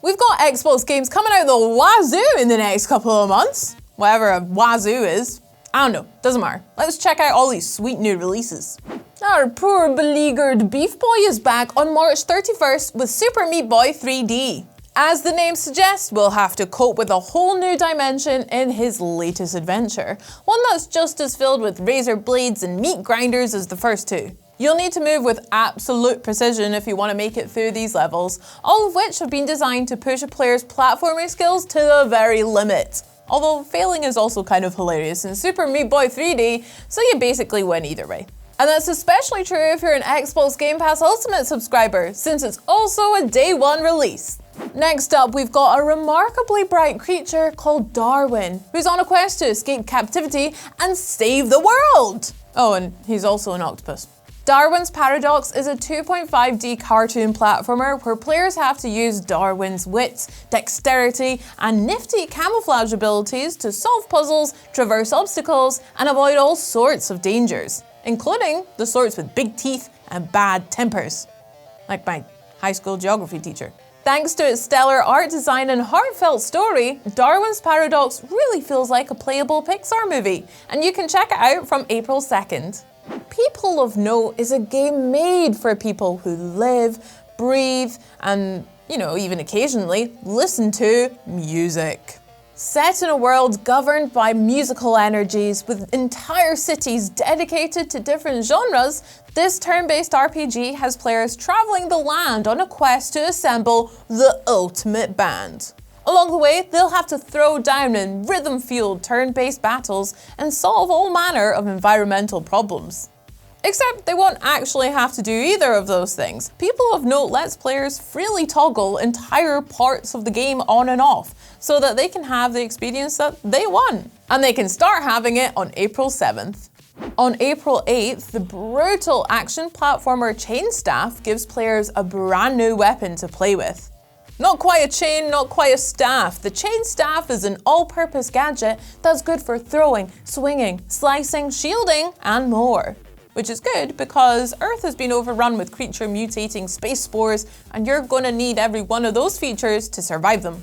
We've got Xbox games coming out the wazoo in the next couple of months. Whatever a wazoo is. I don't know, doesn't matter. Let's check out all these sweet new releases. Our poor beleaguered Beef Boy is back on March 31st with Super Meat Boy 3D. As the name suggests, we'll have to cope with a whole new dimension in his latest adventure. One that's just as filled with razor blades and meat grinders as the first two. You'll need to move with absolute precision if you want to make it through these levels, all of which have been designed to push a player's platforming skills to the very limit. Although failing is also kind of hilarious in Super Meat Boy 3D, so you basically win either way. And that's especially true if you're an Xbox Game Pass Ultimate subscriber, since it's also a day one release. Next up, we've got a remarkably bright creature called Darwin, who's on a quest to escape captivity and save the world! Oh, and he's also an octopus. Darwin's Paradox is a 2.5D cartoon platformer where players have to use Darwin's wits, dexterity, and nifty camouflage abilities to solve puzzles, traverse obstacles, and avoid all sorts of dangers, including the sorts with big teeth and bad tempers, like my high school geography teacher. Thanks to its stellar art design and heartfelt story, Darwin's Paradox really feels like a playable Pixar movie, and you can check it out from April 2nd. People of Note is a game made for people who live, breathe, and, even occasionally listen to music. Set in a world governed by musical energies with entire cities dedicated to different genres, this turn-based RPG has players traveling the land on a quest to assemble the ultimate band. Along the way, they'll have to throw down in rhythm-fueled turn-based battles and solve all manner of environmental problems. Except they won't actually have to do either of those things. People of Note lets players freely toggle entire parts of the game on and off, so that they can have the experience that they want. And they can start having it on April 7th. On April 8th, the brutal action platformer Chainstaff gives players a brand new weapon to play with. Not quite a chain, not quite a staff. The Chainstaff is an all-purpose gadget that's good for throwing, swinging, slicing, shielding, and more. Which is good because Earth has been overrun with creature mutating space spores, and you're gonna need every one of those features to survive them.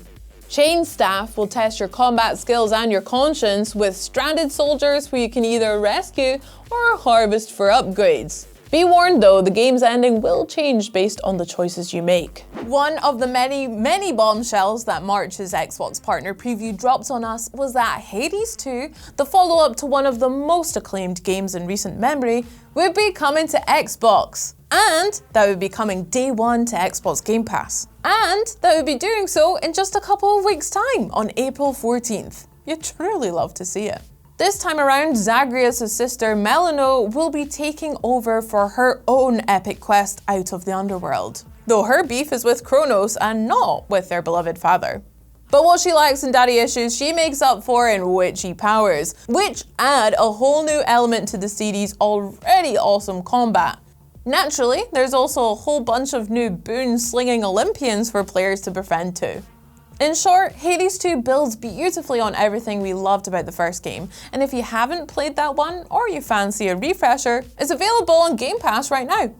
Chainstaff will test your combat skills and your conscience with stranded soldiers who you can either rescue or harvest for upgrades. Be warned though, the game's ending will change based on the choices you make. One of the many bombshells that March's Xbox partner preview dropped on us was that Hades 2, the follow-up to one of the most acclaimed games in recent memory, would be coming to Xbox. And that would be coming day one to Xbox Game Pass. And that would be doing so in just a couple of weeks' time on April 14th. You'd truly love to see it. This time around, Zagreus' sister Melano will be taking over for her own epic quest out of the underworld, though her beef is with Kronos and not with their beloved father. But what she lacks in daddy issues, she makes up for in witchy powers, which add a whole new element to the series' already awesome combat. Naturally, there's also a whole bunch of new boon-slinging Olympians for players to befriend too. In short, Hades 2 builds beautifully on everything we loved about the first game, and if you haven't played that one, or you fancy a refresher, it's available on Game Pass right now.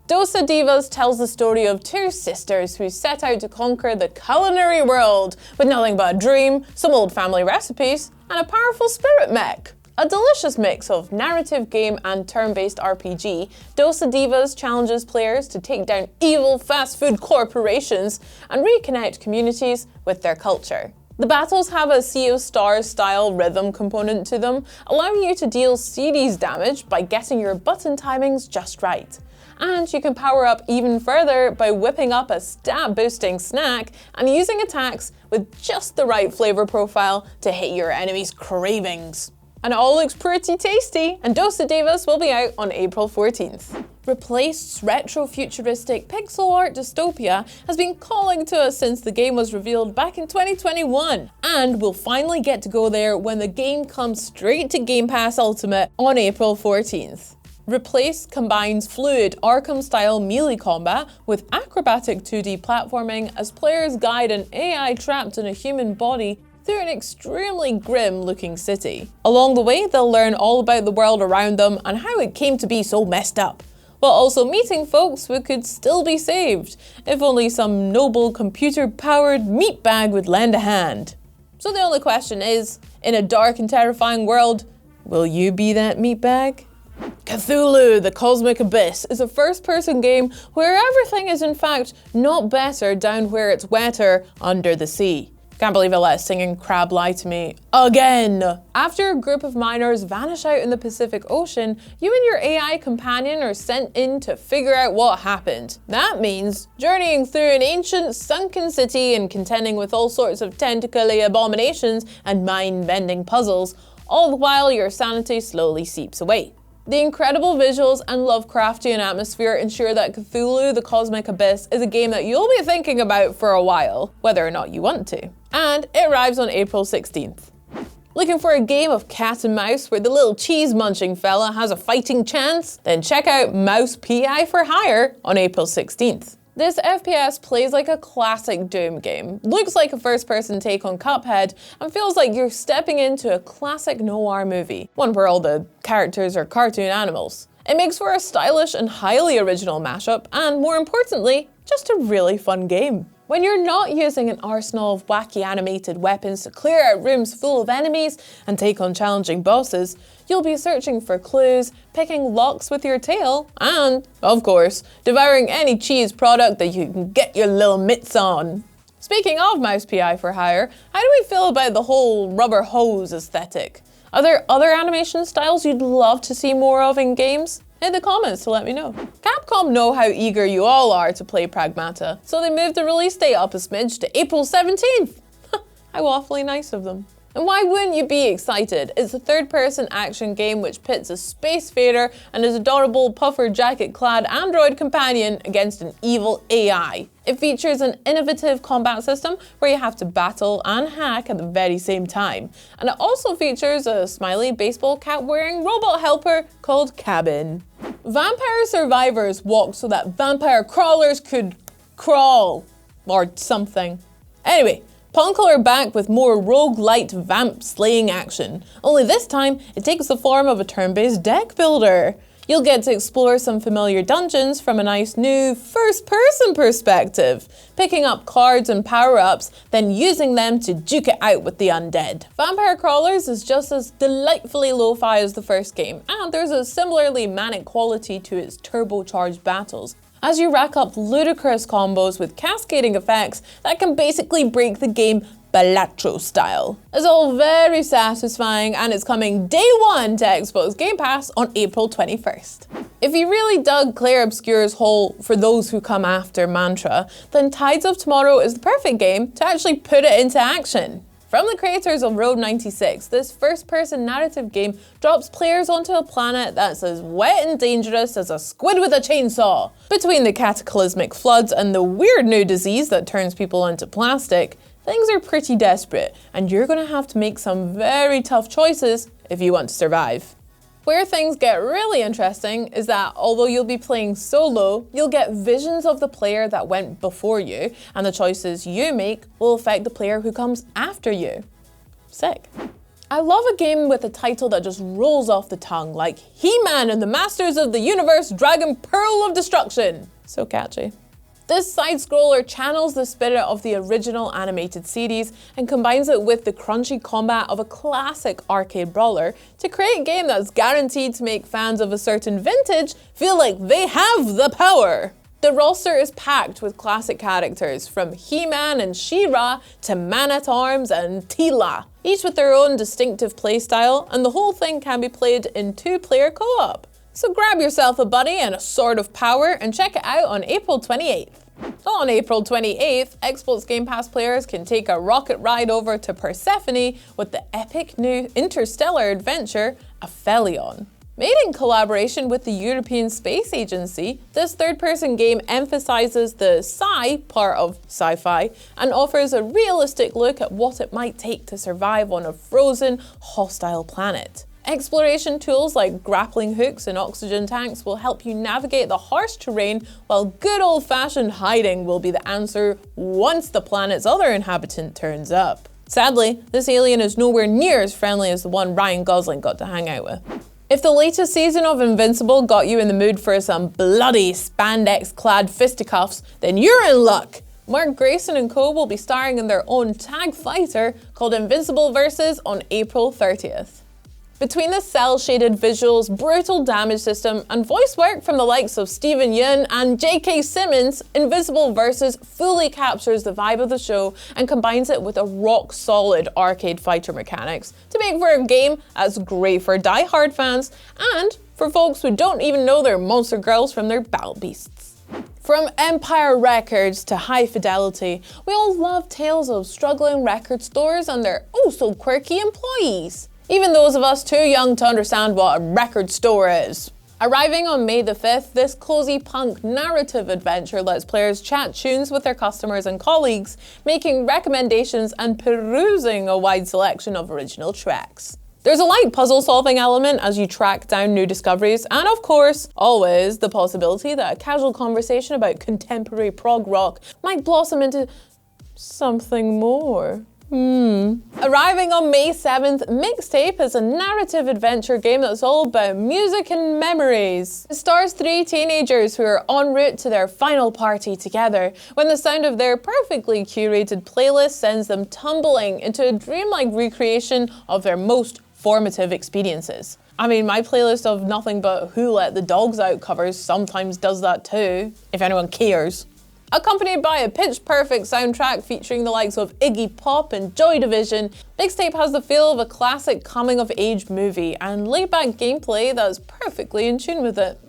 Dosa Divas tells the story of two sisters who set out to conquer the culinary world with nothing but a dream, some old family recipes, and a powerful spirit mech. A delicious mix of narrative game and turn-based RPG, Dosa Divas challenges players to take down evil fast food corporations and reconnect communities with their culture. The battles have a Sea of Stars style rhythm component to them, allowing you to deal serious damage by getting your button timings just right. And you can power up even further by whipping up a stat boosting snack and using attacks with just the right flavor profile to hit your enemy's cravings. And it all looks pretty tasty, and Dosa Divas will be out on April 14th. Replace's retro-futuristic pixel art dystopia has been calling to us since the game was revealed back in 2021, and we'll finally get to go there when the game comes straight to Game Pass Ultimate on April 14th. Replace combines fluid Arkham-style melee combat with acrobatic 2D platforming as players guide an AI trapped in a human body through an extremely grim-looking city. Along the way, they'll learn all about the world around them and how it came to be so messed up, but also meeting folks who could still be saved, if only some noble computer-powered meatbag would lend a hand. So the only question is, in a dark and terrifying world, will you be that meatbag? Cthulu, the Cosmic Abyss, is a first-person game where everything is in fact not better down where it's wetter under the sea. Can't believe I let a singing crab lie to me again. After a group of miners vanish out in the Pacific Ocean, you and your AI companion are sent in to figure out what happened. That means journeying through an ancient sunken city and contending with all sorts of tentacly abominations and mind-bending puzzles, all the while your sanity slowly seeps away. The incredible visuals and Lovecraftian atmosphere ensure that Cthulu, the Cosmic Abyss is a game that you'll be thinking about for a while, whether or not you want to. And it arrives on April 16th. Looking for a game of cat and mouse where the little cheese-munching fella has a fighting chance? Then check out Mouse PI for Hire on April 16th. This FPS plays like a classic Doom game, looks like a first-person take on Cuphead, and feels like you're stepping into a classic noir movie, one where all the characters are cartoon animals. It makes for a stylish and highly original mashup, and more importantly, just a really fun game. When you're not using an arsenal of wacky animated weapons to clear out rooms full of enemies and take on challenging bosses, you'll be searching for clues, picking locks with your tail, and, of course, devouring any cheese product that you can get your little mitts on. Speaking of Mouse PI for Hire, how do we feel about the whole rubber hose aesthetic? Are there other animation styles you'd love to see more of in games? In the comments to let me know. Capcom know how eager you all are to play Pragmata, so they moved the release date up a smidge to April 17th. How awfully nice of them. And why wouldn't you be excited? It's a third-person action game which pits a spacefarer and his adorable puffer jacket-clad android companion against an evil AI. It features an innovative combat system where you have to battle and hack at the very same time. And it also features a smiley baseball cap-wearing robot helper called Cabin. Vampire survivors walked so that vampire crawlers could crawl. Or something. Anyway, Punkle are back with more roguelite vamp slaying action, only this time it takes the form of a turn-based deck builder. You'll get to explore some familiar dungeons from a nice new first-person perspective, picking up cards and power-ups, then using them to duke it out with the undead. Vampire Crawlers is just as delightfully lo-fi as the first game, and there's a similarly manic quality to its turbocharged battles, as you rack up ludicrous combos with cascading effects that can basically break the game Balatro style. It's all very satisfying, and it's coming day one to Xbox Game Pass on April 21st. If you really dug Claire Obscure's whole "for those who come after" mantra, then Tides of Tomorrow is the perfect game to actually put it into action. From the creators of Road 96, this first-person narrative game drops players onto a planet that's as wet and dangerous as a squid with a chainsaw. Between the cataclysmic floods and the weird new disease that turns people into plastic, things are pretty desperate, and you're gonna have to make some very tough choices if you want to survive. Where things get really interesting is that although you'll be playing solo, you'll get visions of the player that went before you, and the choices you make will affect the player who comes after you. Sick. I love a game with a title that just rolls off the tongue, like He-Man and the Masters of the Universe Dragon Pearl of Destruction. So catchy. This side-scroller channels the spirit of the original animated series and combines it with the crunchy combat of a classic arcade brawler to create a game that's guaranteed to make fans of a certain vintage feel like they have the power. The roster is packed with classic characters, from He-Man and She-Ra to Man-at-Arms and Teela, each with their own distinctive playstyle, and the whole thing can be played in 2-player co-op. So grab yourself a buddy and a sword of power and check it out on April 28th. On April 28th, Xbox Game Pass players can take a rocket ride over to Persephone with the epic new interstellar adventure, Aphelion. Made in collaboration with the European Space Agency, this third-person game emphasizes the sci part of sci-fi and offers a realistic look at what it might take to survive on a frozen, hostile planet. Exploration tools like grappling hooks and oxygen tanks will help you navigate the harsh terrain, while good old-fashioned hiding will be the answer once the planet's other inhabitant turns up. Sadly, this alien is nowhere near as friendly as the one Ryan Gosling got to hang out with. If the latest season of Invincible got you in the mood for some bloody spandex-clad fisticuffs, then you're in luck. Mark Grayson and co will be starring in their own tag fighter called Invincible Versus on April 30th. Between the cel-shaded visuals, brutal damage system, and voice work from the likes of Steven Yeun and J.K. Simmons, Invincible Versus fully captures the vibe of the show and combines it with a rock-solid arcade fighter mechanics to make for a game that's great for die-hard fans and for folks who don't even know their monster girls from their battle beasts. From Empire Records to High Fidelity, we all love tales of struggling record stores and their oh-so-quirky employees. Even those of us too young to understand what a record store is. Arriving on May the 5th, this cozy punk narrative adventure lets players chat tunes with their customers and colleagues, making recommendations and perusing a wide selection of original tracks. There's a light puzzle-solving element as you track down new discoveries, and of course, always the possibility that a casual conversation about contemporary prog rock might blossom into something more. Arriving on May 7th, Mixtape is a narrative adventure game that's all about music and memories. It stars 3 teenagers who are en route to their final party together when the sound of their perfectly curated playlist sends them tumbling into a dreamlike recreation of their most formative experiences. I mean, my playlist of nothing but Who Let the Dogs Out covers sometimes does that too, if anyone cares. Accompanied by a pitch-perfect soundtrack featuring the likes of Iggy Pop and Joy Division, Mixtape has the feel of a classic coming-of-age movie and laid-back gameplay that's perfectly in tune with it.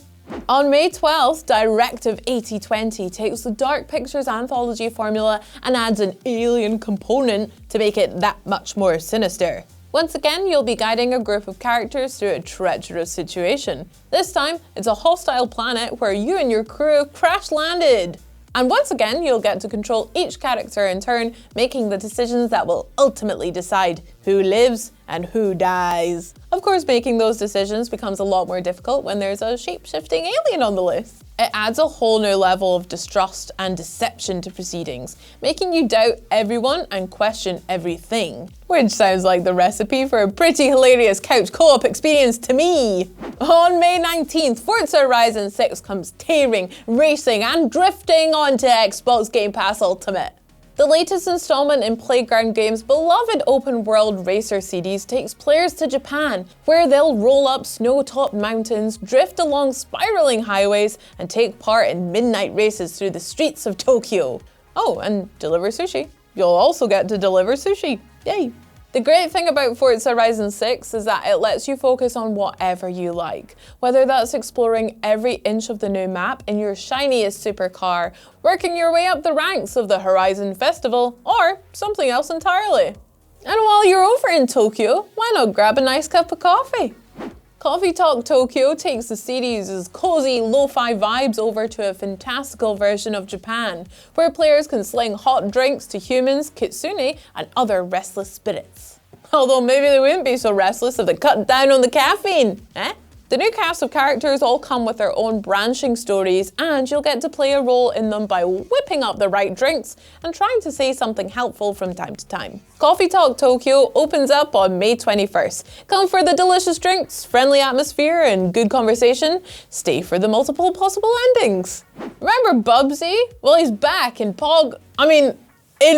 On May 12th, Directive 8020 takes the Dark Pictures anthology formula and adds an alien component to make it that much more sinister. Once again, you'll be guiding a group of characters through a treacherous situation. This time, it's a hostile planet where you and your crew crash-landed. And once again, you'll get to control each character in turn, making the decisions that will ultimately decide who lives and who dies. Of course, making those decisions becomes a lot more difficult when there's a shape-shifting alien on the list. It adds a whole new level of distrust and deception to proceedings, making you doubt everyone and question everything. Which sounds like the recipe for a pretty hilarious couch co-op experience to me. On May 19th, Forza Horizon 6 comes tearing, racing and drifting onto Xbox Game Pass Ultimate. The latest installment in Playground Games' beloved open-world racer series takes players to Japan, where they'll roll up snow-topped mountains, drift along spiraling highways, and take part in midnight races through the streets of Tokyo. Oh, and deliver sushi. You'll also get to deliver sushi. Yay! The great thing about Forza Horizon 6 is that it lets you focus on whatever you like, whether that's exploring every inch of the new map in your shiniest supercar, working your way up the ranks of the Horizon Festival, or something else entirely. And while you're over in Tokyo, why not grab a nice cup of coffee? Coffee Talk Tokyo takes the series' cozy lo-fi vibes over to a fantastical version of Japan, where players can sling hot drinks to humans, kitsune, and other restless spirits. Although maybe they wouldn't be so restless if they cut down on the caffeine, eh? The new cast of characters all come with their own branching stories, and you'll get to play a role in them by whipping up the right drinks and trying to say something helpful from time to time. Coffee Talk Tokyo opens up on May 21st. Come for the delicious drinks, friendly atmosphere, and good conversation. Stay for the multiple possible endings. Remember Bubsy? Well, he's back in in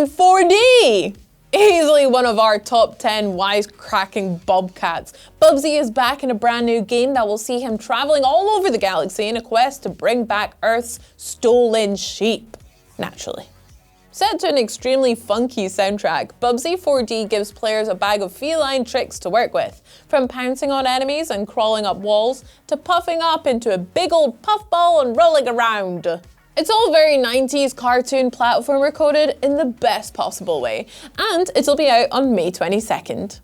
4D! Easily one of our top 10 wisecracking bobcats, Bubsy is back in a brand new game that will see him traveling all over the galaxy in a quest to bring back Earth's stolen sheep. Naturally. Set to an extremely funky soundtrack, Bubsy 4D gives players a bag of feline tricks to work with, from pouncing on enemies and crawling up walls, to puffing up into a big old puffball and rolling around. It's all very 90s cartoon platformer coded in the best possible way, and it'll be out on May 22nd.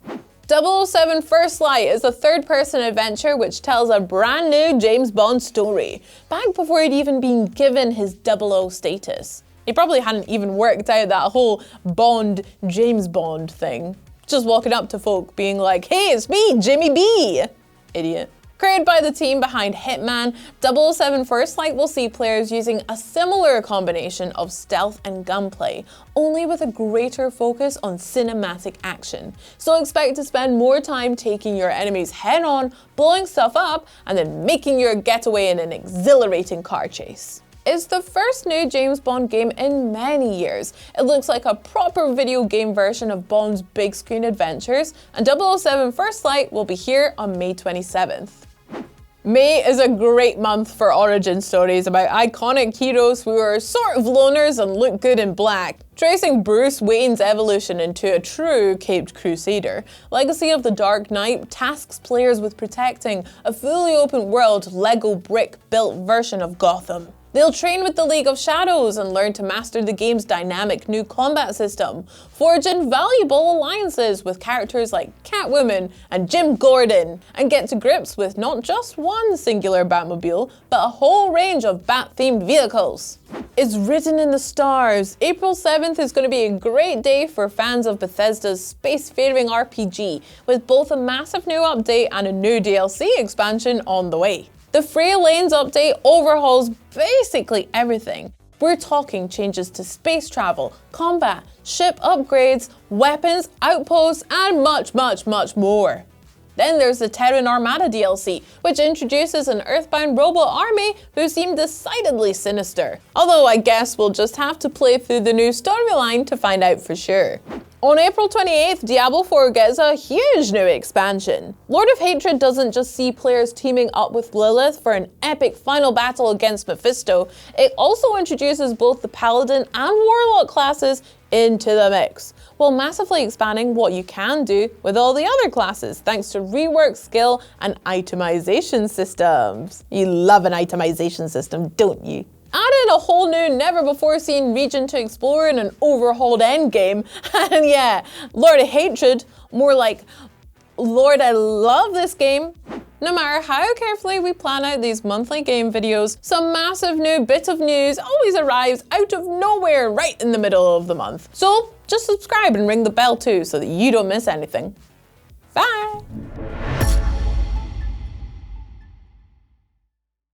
007 First Light is a third-person adventure which tells a brand new James Bond story, back before he'd even been given his 00 status. He probably hadn't even worked out that whole James Bond thing. Just walking up to folk being like, "Hey, it's me, Jimmy B!" Idiot. Created by the team behind Hitman, 007 First Light will see players using a similar combination of stealth and gunplay, only with a greater focus on cinematic action. So expect to spend more time taking your enemies head on, blowing stuff up, and then making your getaway in an exhilarating car chase. It's the first new James Bond game in many years. It looks like a proper video game version of Bond's big screen adventures, and 007 First Light will be here on May 27th. May is a great month for origin stories about iconic heroes who are sort of loners and look good in black, tracing Bruce Wayne's evolution into a true caped crusader. Legacy of the Dark Knight tasks players with protecting a fully open world Lego brick-built version of Gotham. They'll train with the League of Shadows and learn to master the game's dynamic new combat system, forge invaluable alliances with characters like Catwoman and Jim Gordon, and get to grips with not just one singular Batmobile, but a whole range of Bat-themed vehicles. It's written in the stars. April 7th is going to be a great day for fans of Bethesda's spacefaring RPG, with both a massive new update and a new DLC expansion on the way. The Free Lanes update overhauls basically everything. We're talking changes to space travel, combat, ship upgrades, weapons, outposts, and much more. Then there's the Terran Armada DLC, which introduces an Earthbound robot army who seem decidedly sinister. Although I guess we'll just have to play through the new storyline to find out for sure. On April 28th, Diablo 4 gets a huge new expansion. Lord of Hatred doesn't just see players teaming up with Lilith for an epic final battle against Mephisto, it also introduces both the Paladin and Warlock classes into the mix, while massively expanding what you can do with all the other classes thanks to reworked skill and itemization systems. You love an itemization system, don't you? Add in a whole new never-before-seen region to explore in an overhauled endgame, and yeah, Lord of Hatred, more like, Lord, I love this game. No matter how carefully we plan out these monthly game videos, some massive new bit of news always arrives out of nowhere right in the middle of the month. So just subscribe and ring the bell too so that you don't miss anything. Bye!